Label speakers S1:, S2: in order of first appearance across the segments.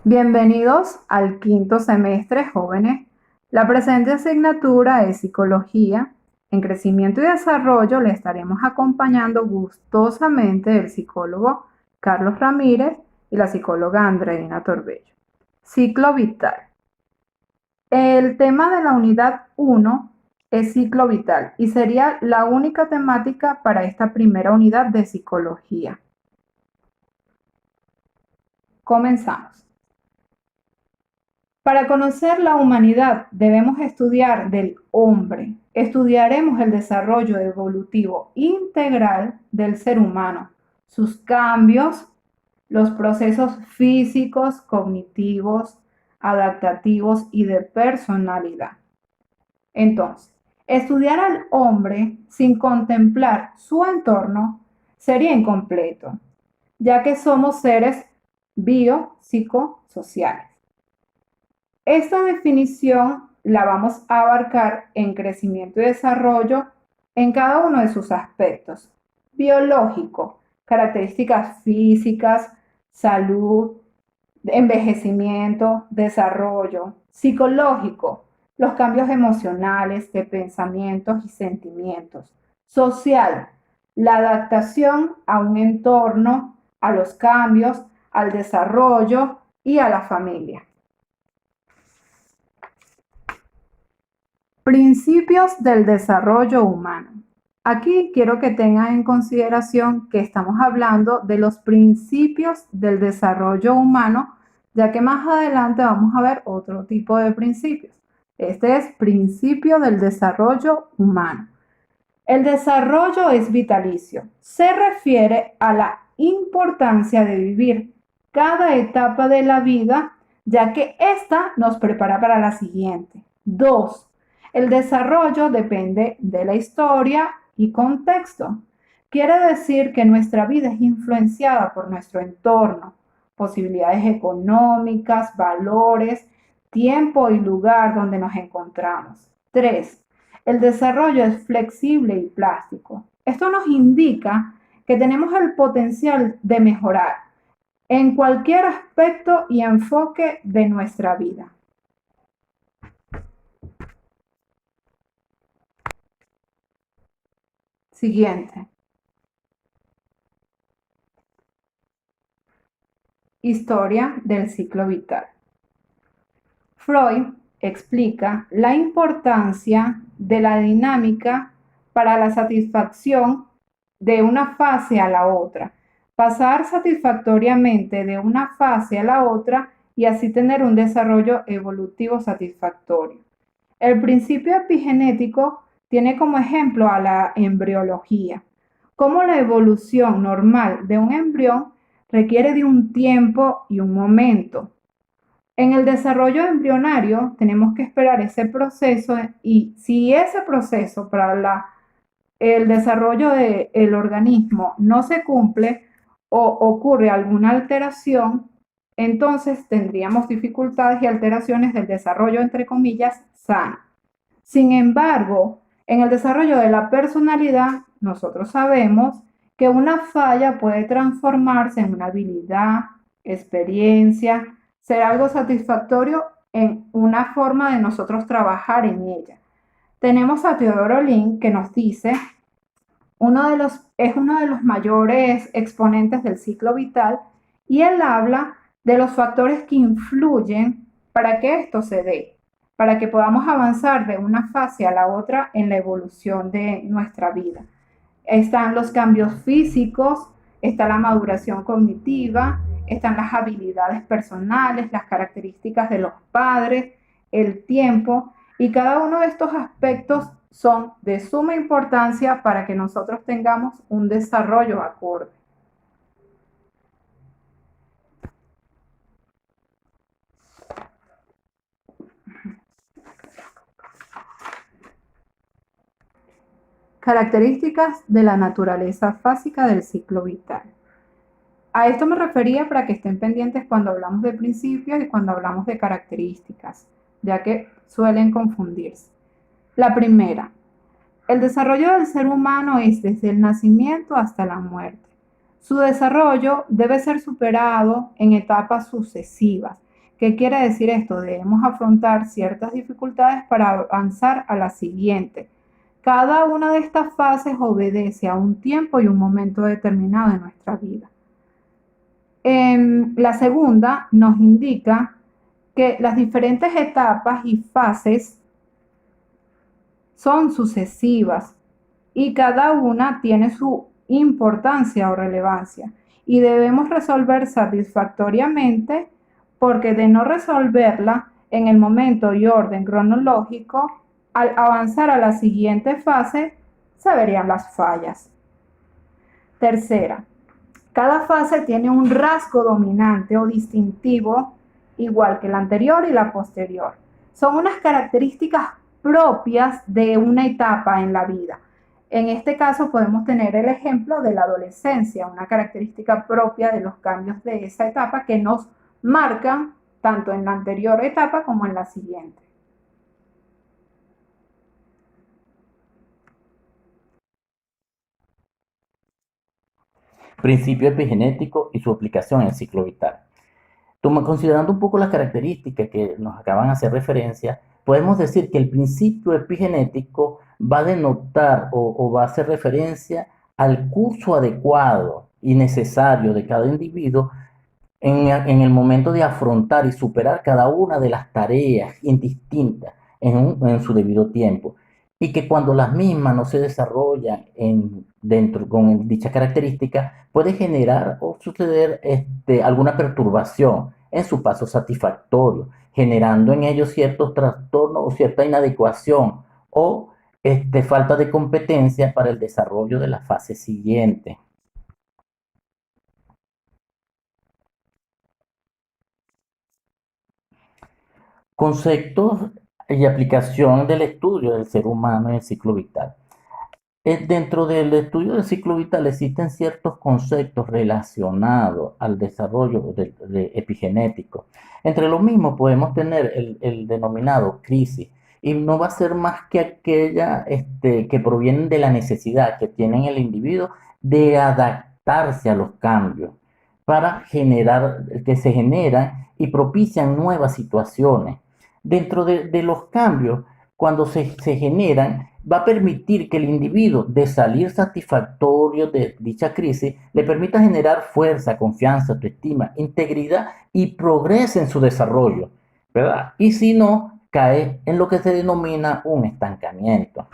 S1: Bienvenidos al quinto semestre, jóvenes. La presente asignatura es Psicología. En Crecimiento y Desarrollo le estaremos acompañando gustosamente el psicólogo Carlos Ramírez y la psicóloga Andreina Torbello. Ciclo vital. El tema de la unidad 1 es ciclo vital y sería la única temática para esta primera unidad de psicología. Comenzamos. Para conocer la humanidad debemos estudiar del hombre. Estudiaremos el desarrollo evolutivo integral del ser humano, sus cambios, los procesos físicos, cognitivos, adaptativos y de personalidad. Entonces, estudiar al hombre sin contemplar su entorno sería incompleto, ya que somos seres biopsicosociales. Esta definición la vamos a abarcar en crecimiento y desarrollo en cada uno de sus aspectos. Biológico, características físicas, salud, envejecimiento, desarrollo. Psicológico, los cambios emocionales de pensamientos y sentimientos. Social, la adaptación a un entorno, a los cambios, al desarrollo y a la familia. Principios del desarrollo humano. Aquí quiero que tengan en consideración que estamos hablando de los principios del desarrollo humano, ya que más adelante vamos a ver otro tipo de principios. Este es principio del desarrollo humano. El desarrollo es vitalicio. Se refiere a la importancia de vivir cada etapa de la vida, ya que ésta nos prepara para la siguiente. 2. El desarrollo depende de la historia y contexto. Quiere decir que nuestra vida es influenciada por nuestro entorno, posibilidades económicas, valores, tiempo y lugar donde nos encontramos. 3. El desarrollo es flexible y plástico. Esto nos indica que tenemos el potencial de mejorar en cualquier aspecto y enfoque de nuestra vida. Siguiente. Historia del ciclo vital. Freud explica la importancia de la dinámica para la satisfacción de una fase a la otra, pasar satisfactoriamente de una fase a la otra y así tener un desarrollo evolutivo satisfactorio. El principio epigenético tiene como ejemplo a la embriología, como la evolución normal de un embrión requiere de un tiempo y un momento. En el desarrollo embrionario tenemos que esperar ese proceso y si ese proceso para el desarrollo del organismo no se cumple o ocurre alguna alteración, entonces tendríamos dificultades y alteraciones del desarrollo, entre comillas, sano. Sin embargo, en el desarrollo de la personalidad, nosotros sabemos que una falla puede transformarse en una habilidad, experiencia, ser algo satisfactorio en una forma de nosotros trabajar en ella. Tenemos a Teodoro Lin que nos dice, es uno de los mayores exponentes del ciclo vital y él habla de los factores que influyen para que esto se dé, para que podamos avanzar de una fase a la otra en la evolución de nuestra vida. Están los cambios físicos, está la maduración cognitiva, están las habilidades personales, las características de los padres, el tiempo, y cada uno de estos aspectos son de suma importancia para que nosotros tengamos un desarrollo acorde. Características de la naturaleza fásica del ciclo vital. A esto me refería para que estén pendientes cuando hablamos de principios y cuando hablamos de características, ya que suelen confundirse. La primera, el desarrollo del ser humano es desde el nacimiento hasta la muerte. Su desarrollo debe ser superado en etapas sucesivas, ¿Qué quiere decir esto? Debemos afrontar ciertas dificultades para avanzar a la siguiente. Cada una de estas fases obedece a un tiempo y un momento determinado de nuestra vida. La segunda nos indica que las diferentes etapas y fases son sucesivas y cada una tiene su importancia o relevancia y debemos resolver satisfactoriamente, porque de no resolverla en el momento y orden cronológico, al avanzar a la siguiente fase se verían las fallas. Tercera, cada fase tiene un rasgo dominante o distintivo igual que la anterior y la posterior. Son unas características propias de una etapa en la vida. En este caso podemos tener el ejemplo de la adolescencia, una característica propia de los cambios de esa etapa que nos marcan tanto en la anterior etapa como en la siguiente.
S2: Principio epigenético y su aplicación en el ciclo vital. Considerando un poco las características que nos acaban de hacer referencia, podemos decir que el principio epigenético va a denotar o va a hacer referencia al curso adecuado y necesario de cada individuo en el momento de afrontar y superar cada una de las tareas indistintas en su debido tiempo. Y que cuando las mismas no se desarrollan dentro con dicha característica, puede generar o suceder alguna perturbación en su paso satisfactorio, generando en ellos ciertos trastornos o cierta inadecuación o falta de competencia para el desarrollo de la fase siguiente. Conceptos y aplicación del estudio del ser humano en el ciclo vital. Dentro del estudio del ciclo vital existen ciertos conceptos relacionados al desarrollo epigenético. Entre los mismos podemos tener el denominado crisis, y no va a ser más que aquella que provienen de la necesidad que tiene el individuo de adaptarse a los cambios para generar, que se generan y propician nuevas situaciones. Dentro de los cambios, cuando se generan, va a permitir que el individuo, de salir satisfactorio de dicha crisis, le permita generar fuerza, confianza, autoestima, integridad y progrese en su desarrollo, ¿verdad? Y si no, cae en lo que se denomina un estancamiento.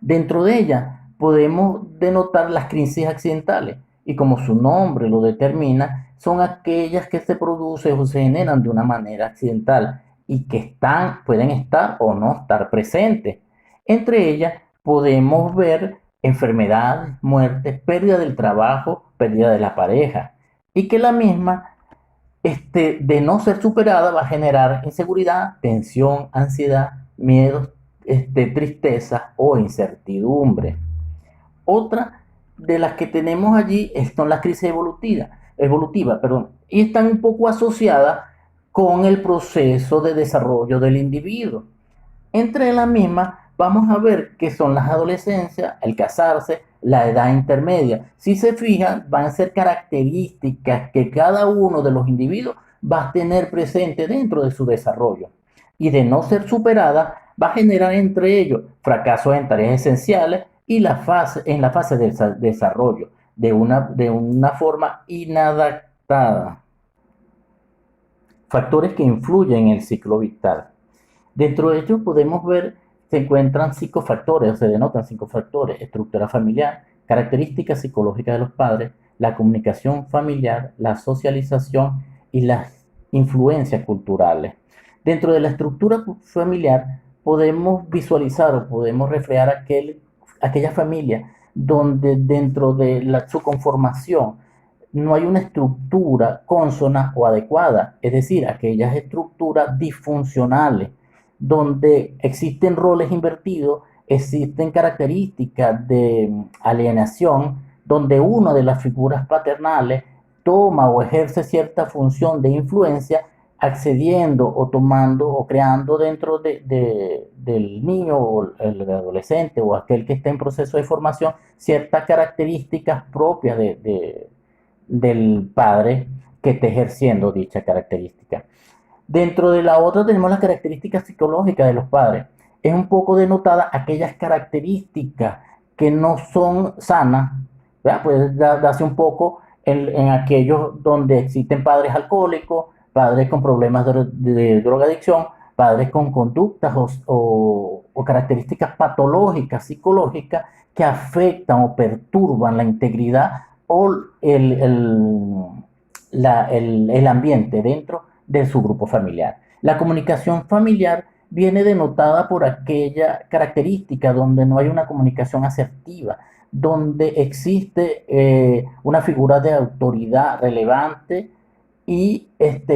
S2: Dentro de ella podemos denotar las crisis accidentales, y como su nombre lo determina, son aquellas que se producen o se generan de una manera accidental y que pueden estar o no estar presentes. Entre ellas podemos ver enfermedades, muertes, pérdida del trabajo, pérdida de la pareja, y que la misma, de no ser superada, va a generar inseguridad, tensión, ansiedad, miedos, tristeza o incertidumbre. Otra de las que tenemos allí son las crisis evolutivas, y están un poco asociadas con el proceso de desarrollo del individuo. Entre las mismas vamos a ver que son las adolescencias, el casarse, la edad intermedia. Si se fijan, van a ser características que cada uno de los individuos va a tener presente dentro de su desarrollo. Y de no ser superada, va a generar entre ellos fracasos en tareas esenciales y en la fase del desarrollo de una forma inadaptada. Factores que influyen en el ciclo vital. Dentro de ellos podemos ver, se encuentran psicofactores, o se denotan psicofactores: estructura familiar, características psicológicas de los padres, la comunicación familiar, la socialización y las influencias culturales. Dentro de la estructura familiar podemos visualizar o podemos reflejar aquella familia donde dentro de su conformación no hay una estructura consona o adecuada, es decir, aquellas estructuras disfuncionales donde existen roles invertidos, existen características de alienación, donde una de las figuras paternales toma o ejerce cierta función de influencia, accediendo o tomando o creando dentro del niño o el adolescente o aquel que está en proceso de formación ciertas características propias del padre que esté ejerciendo dicha característica. Dentro de la otra tenemos las características psicológicas de los padres. Es un poco denotada aquellas características que no son sanas, ¿verdad? Puede darse un poco en aquellos donde existen padres alcohólicos, padres con problemas de drogadicción, padres con conductas o características patológicas, psicológicas, que afectan o perturban la integridad o el ambiente dentro de su grupo familiar. La comunicación familiar viene denotada por aquella característica donde no hay una comunicación asertiva, donde existe una figura de autoridad relevante y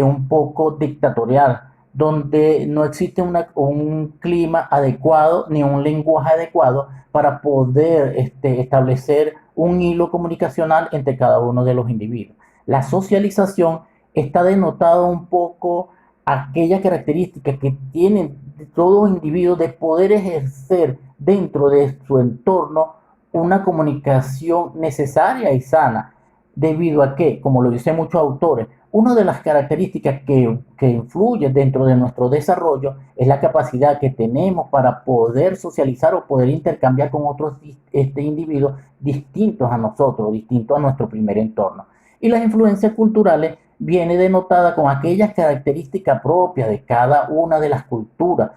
S2: un poco dictatorial, donde no existe un clima adecuado ni un lenguaje adecuado para poder establecer un hilo comunicacional entre cada uno de los individuos. La socialización está denotado un poco aquella característica que tienen todos los individuos de poder ejercer dentro de su entorno una comunicación necesaria y sana, debido a que, como lo dicen muchos autores, una de las características que influye dentro de nuestro desarrollo es la capacidad que tenemos para poder socializar o poder intercambiar con otros individuos distintos a nosotros, distintos a nuestro primer entorno. Y las influencias culturales viene denotada con aquellas características propias de cada una de las culturas,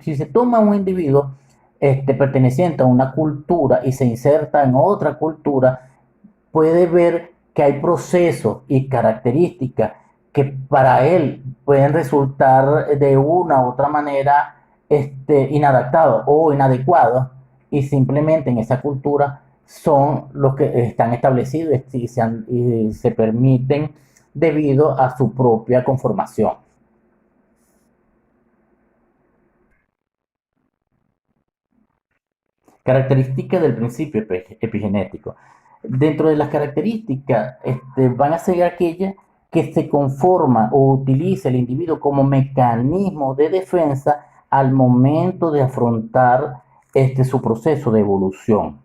S2: si se toma un individuo perteneciente a una cultura y se inserta en otra cultura, puede ver que hay procesos y características que para él pueden resultar de una u otra manera inadaptados o inadecuados, y simplemente en esa cultura son los que están establecidos y se permiten debido a su propia conformación. Características del principio epigenético. Dentro de las características van a ser aquellas que se conforma o utiliza el individuo como mecanismo de defensa al momento de afrontar su proceso de evolución.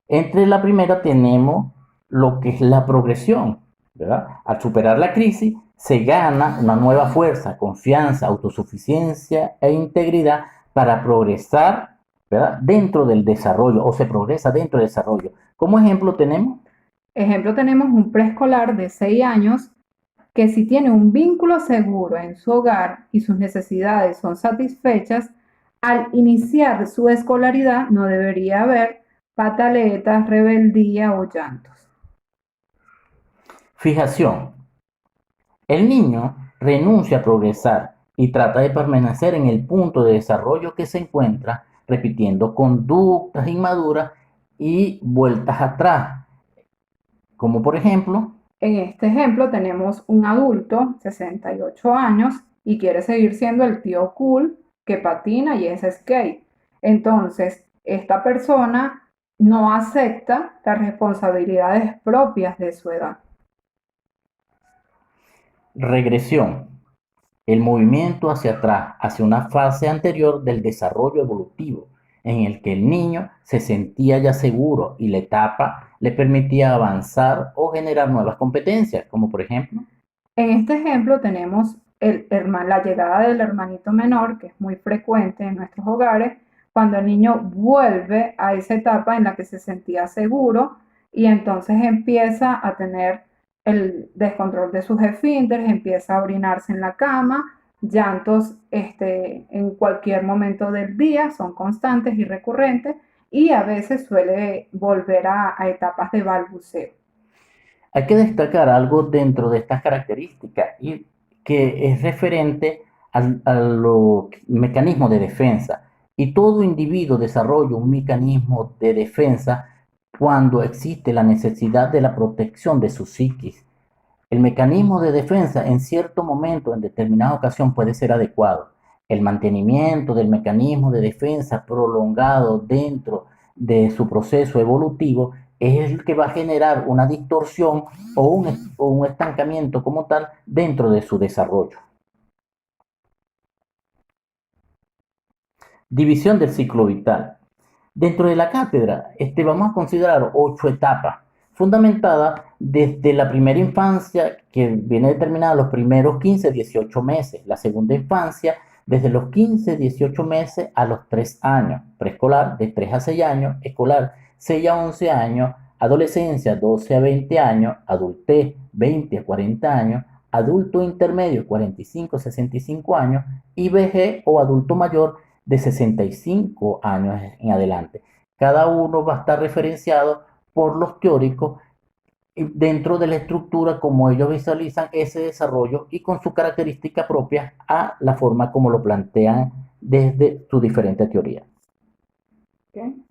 S2: Entre la primera tenemos lo que es la progresión, ¿verdad? Al superar la crisis se gana una nueva fuerza, confianza, autosuficiencia e integridad para progresar, ¿verdad? Dentro del desarrollo, o se progresa dentro del desarrollo. Como ejemplo tenemos
S1: Ejemplo, tenemos un preescolar de 6 años que si tiene un vínculo seguro en su hogar y sus necesidades son satisfechas, al iniciar su escolaridad no debería haber pataletas, rebeldía o llantos.
S2: fijación. El niño renuncia a progresar y trata de permanecer en el punto de desarrollo que se encuentra, repitiendo conductas inmaduras y vueltas atrás, como por ejemplo,
S1: En este ejemplo tenemos un adulto, 68 años, y quiere seguir siendo el tío cool que patina y es skate. Entonces, esta persona no acepta las responsabilidades propias de su edad.
S2: regresión. El movimiento hacia atrás, hacia una fase anterior del desarrollo evolutivo, en el que el niño se sentía ya seguro y la etapa le permitía avanzar o generar nuevas competencias, como por ejemplo,
S1: En este ejemplo tenemos la llegada del hermanito menor, que es muy frecuente en nuestros hogares, cuando el niño vuelve a esa etapa en la que se sentía seguro y entonces empieza a tener el descontrol de sus esfínteres, empieza a orinarse en la cama, llantos en cualquier momento del día, son constantes y recurrentes y a veces suele volver a etapas de balbuceo.
S2: hay que destacar algo dentro de estas características y que es referente a los mecanismos de defensa. Y todo individuo desarrolla un mecanismo de defensa cuando existe la necesidad de la protección de su psiquis. El mecanismo de defensa en cierto momento, en determinada ocasión, puede ser adecuado. El mantenimiento del mecanismo de defensa prolongado dentro de su proceso evolutivo es el que va a generar una distorsión o un estancamiento como tal dentro de su desarrollo. División del ciclo vital. Dentro de la cátedra vamos a considerar 8 etapas fundamentada desde la primera infancia, que viene determinada los primeros 15, 18 meses, la segunda infancia desde los 15, 18 meses a los 3 años, preescolar de 3 a 6 años, escolar 6 a 11 años, adolescencia 12 a 20 años, adultez 20 a 40 años, adulto intermedio 45 a 65 años y vejez o adulto mayor de 65 años en adelante. Cada uno va a estar referenciado por los teóricos dentro de la estructura como ellos visualizan ese desarrollo y con su característica propia a la forma como lo plantean desde su diferente teoría.
S1: ¿Ok?